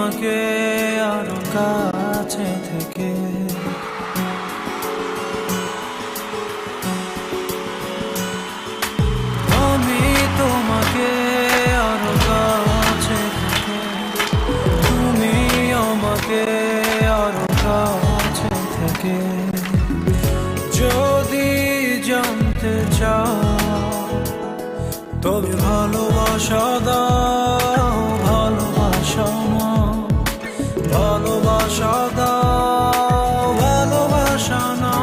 আমাকে আরো কাছে থেকে। আমি তোমাকে আরো কাছে থেকে, তুমি আমাকে আরো কাছে থেকে। যদি জানতে চাও তবে ভালোবাসা দাও, ভালোবাসা না, ভালোবাসা দাও, ভালোবাসা না।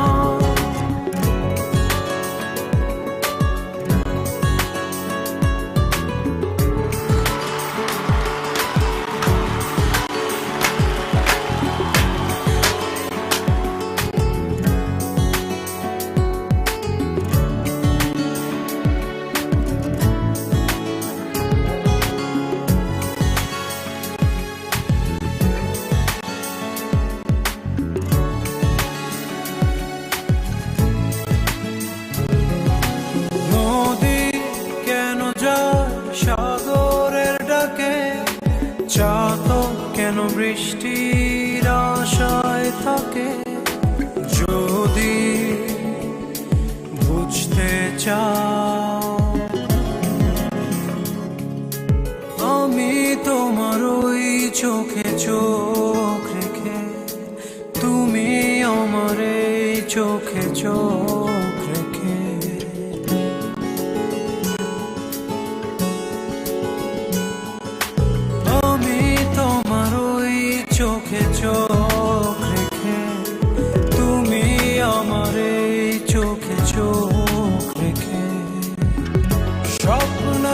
সাগরের ডাকে চাতক কেন বৃষ্টির আশায় থাকে? যদি বুঝতে চাও আমি তোমার ওই চোখে চোখ রেখে, তুমি আমার এই চোখে চোখ রেখে। চোখে চোখ রেখে, তুমি আমার এই চোখে চোখ রেখে। স্বপ্ন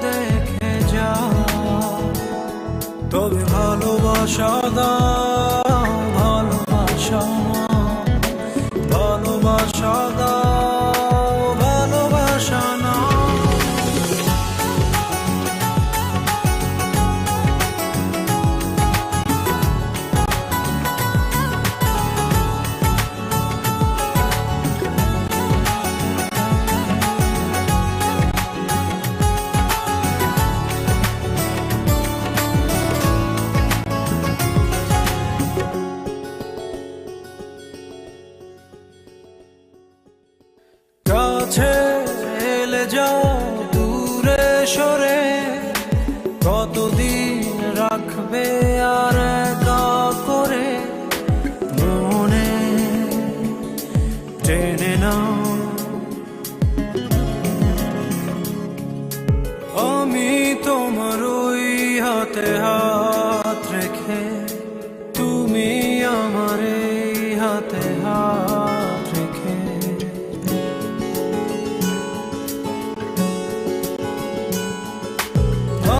দেখে যাও তবে ভালোবাসা দাও, ভালোবাসা না, ভালোবাসা দাও, ভালোবাসা না। কাছে এলে যাও দূরে সরে, কতদিন রাখবে আর একা করে? মনে টেনে নাও আমি তোমার ওই হাতে হাত রেখে, তুমি আমার এই হাতে হাত রেখে।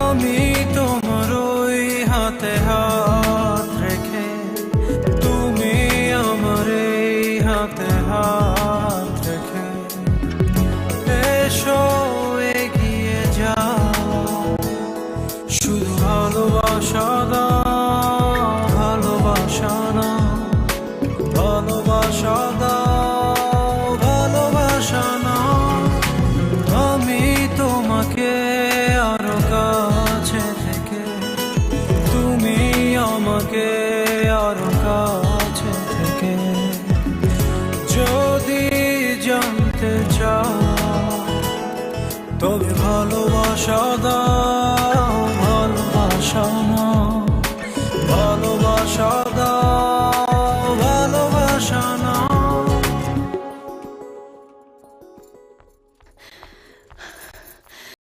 আমি তোমার ওই হাতে হাত রেখে, তুমি আমার এই হাতে হাত রেখে। এসো এগিয়ে যাও, শুধু ভালোবাসা দাও, ভালোবাসা না, ভালোবাসা দাও, ভালোবাসা না। আমি তোমাকে আরো কাছে থেকে, তুমি আমাকে আরো কাছে থেকে। যদি জানতে চাও তবে ভালোবাসা দাও,